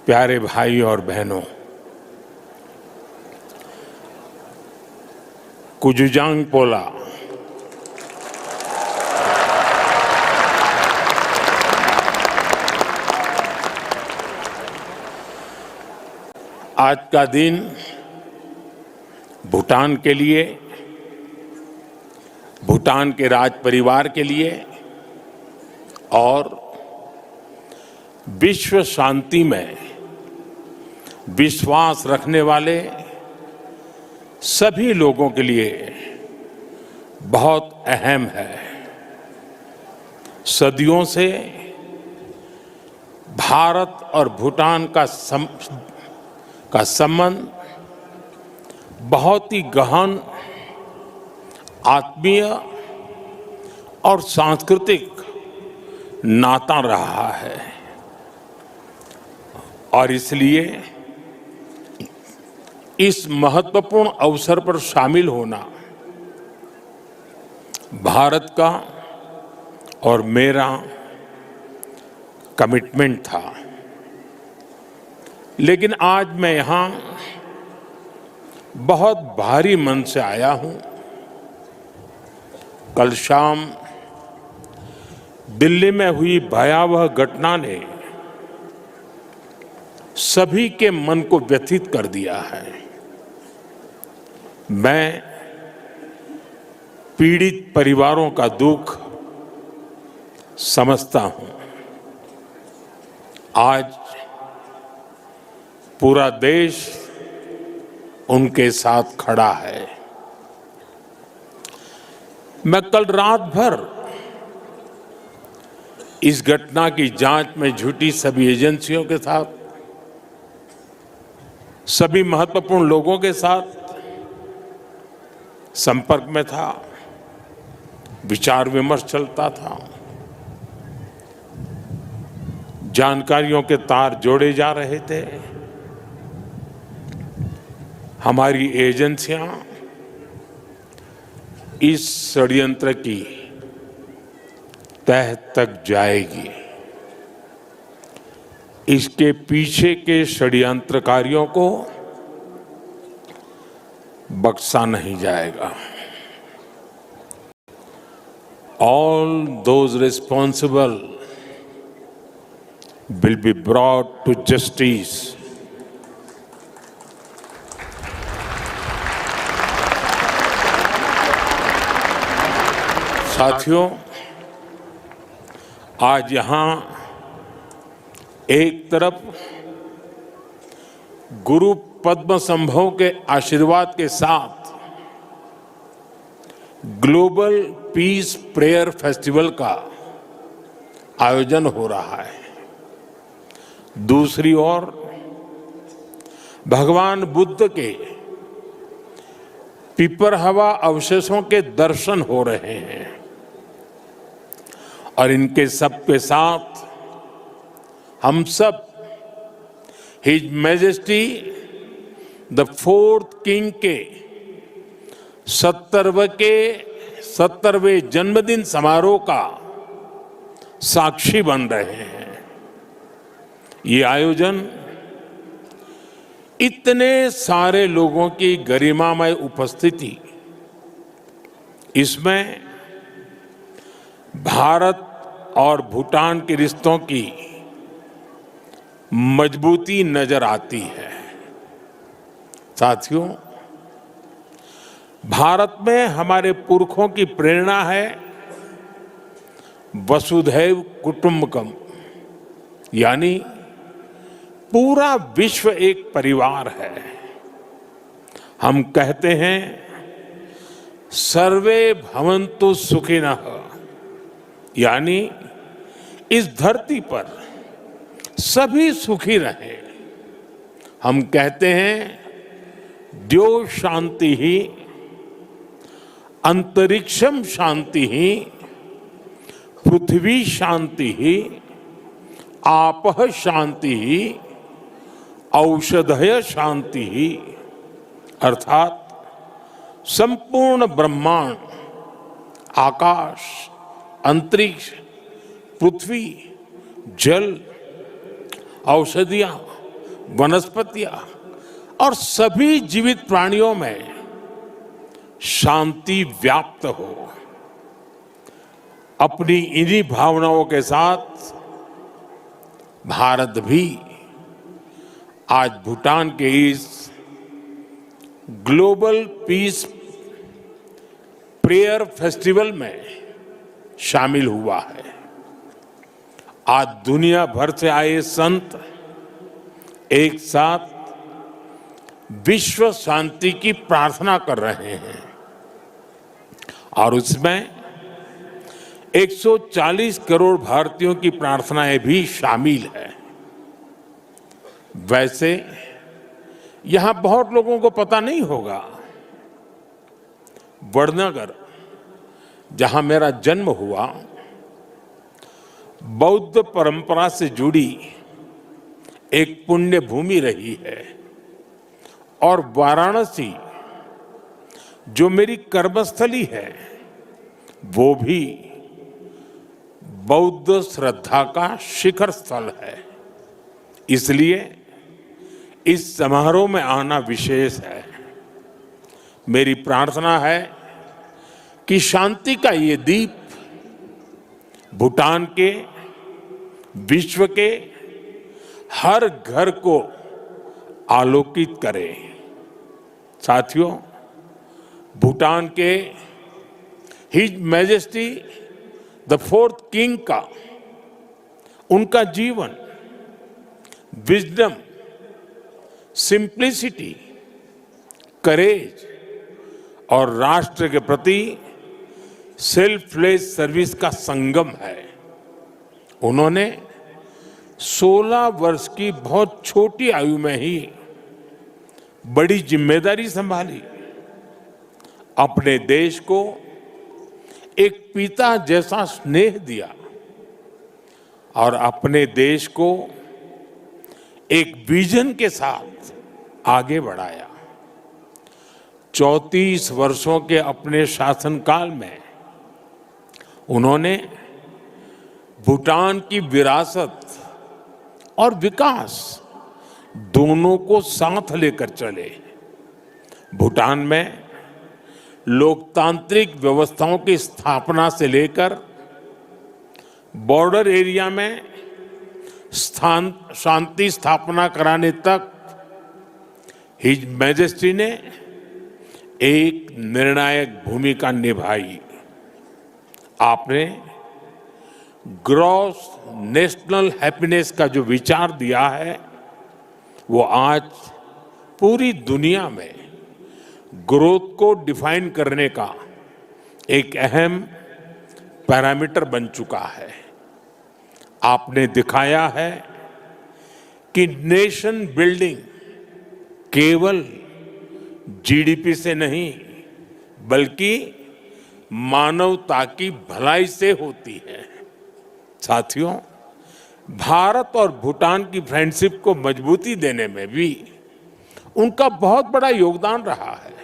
प्यारे भाई और बहनों, कुजुजांग पोला आज का दिन भूटान के लिए, भूटान के राज परिवार के लिए और विश्व शांति में विश्वास रखने वाले सभी लोगों के लिए बहुत अहम है। सदियों से भारत और भूटान का संबंध बहुत ही गहन, आत्मीय और सांस्कृतिक नाता रहा है और इसलिए इस महत्वपूर्ण अवसर पर शामिल होना भारत का और मेरा कमिटमेंट था। लेकिन आज मैं यहाँ बहुत भारी मन से आया हूँ। कल शाम दिल्ली में हुई भयावह घटना ने सभी के मन को व्यथित कर दिया है। मैं पीड़ित परिवारों का दुख समझता हूं। आज पूरा देश उनके साथ खड़ा है। मैं कल रात भर इस घटना की जांच में जुटी सभी एजेंसियों के साथ, सभी महत्वपूर्ण लोगों के साथ संपर्क में था, विचार विमर्श चलता था, जानकारियों के तार जोड़े जा रहे थे। हमारी एजेंसियां इस षड्यंत्र की तह तक जाएगी। इसके पीछे के षड्यंत्रकारियों को बख्शा नहीं जाएगा। All those responsible will be brought to justice. साथियों, आज यहाँ एक तरफ गुरु पद्म संभव के आशीर्वाद के साथ ग्लोबल पीस प्रेयर फेस्टिवल का आयोजन हो रहा है। दूसरी ओर भगवान बुद्ध के पिपरहवा अवशेषों के दर्शन हो रहे हैं और इनके सब के साथ हम सब his majesty the fourth king के 70वें जन्मदिन समारोह का साक्षी बन रहे हैं। ये आयोजन इतने सारे लोगों की गरिमामय उपस्थिति, इसमें भारत और भूटान के रिश्तों की मजबूती नजर आती है। साथियों, भारत में हमारे पुरखों की प्रेरणा है वसुधैव कुटुंबकम, यानी पूरा विश्व एक परिवार है। हम कहते हैं सर्वे भवन्तु सुखिनः, यानी इस धरती पर सभी सुखी रहें। हम कहते हैं द्यो शांति ही, अंतरिक्षम शांति ही, पृथ्वी शांति ही, आपः शांति ही, औषधय शांति ही, अर्थात संपूर्ण ब्रह्मांड, आकाश, अंतरिक्ष, पृथ्वी, जल, औषधियां वनस्पतियां और सभी जीवित प्राणियों में शांति व्याप्त हो। अपनी इन्हीं भावनाओं के साथ भारत भी आज भूटान के इस ग्लोबल पीस प्रेयर फेस्टिवल में शामिल हुआ है। आज दुनिया भर से आए संत एक साथ विश्व शांति की प्रार्थना कर रहे हैं और उसमें 140 करोड़ भारतीयों की प्रार्थनाएं भी शामिल है। वैसे यहां बहुत लोगों को पता नहीं होगा, वडनगर जहां मेरा जन्म हुआ बौद्ध परंपरा से जुड़ी एक पुण्य भूमि रही है और वाराणसी जो मेरी कर्मस्थली है वो भी बौद्ध श्रद्धा का शिखर स्थल है। इसलिए इस समारोह में आना विशेष है। मेरी प्रार्थना है कि शांति का ये दीप भूटान के, विश्व के हर घर को आलोकित करे। साथियों, भूटान के his majesty the fourth king का उनका जीवन विजडम, सिंप्लिसिटी, करेज और राष्ट्र के प्रति सेल्फलेस सर्विस का संगम है। उन्होंने 16 वर्ष की बहुत छोटी आयु में ही बड़ी जिम्मेदारी संभाली, अपने देश को एक पिता जैसा स्नेह दिया और अपने देश को एक विजन के साथ आगे बढ़ाया। 34 वर्षों के अपने शासनकाल में उन्होंने भूटान की विरासत और विकास दोनों को साथ लेकर चले। भूटान में लोकतांत्रिक व्यवस्थाओं की स्थापना से लेकर बॉर्डर एरिया में शांति स्थापना कराने तक हिज मैजेस्टी ने एक निर्णायक भूमिका निभाई। आपने ग्रॉस नेशनल हैप्पीनेस का जो विचार दिया है वो आज पूरी दुनिया में ग्रोथ को डिफाइन करने का एक अहम पैरामीटर बन चुका है। आपने दिखाया है कि नेशन बिल्डिंग केवल जीडीपी से नहीं बल्कि मानवता की भलाई से होती है। साथियों, भारत और भूटान की फ्रेंडशिप को मजबूती देने में भी उनका बहुत बड़ा योगदान रहा है।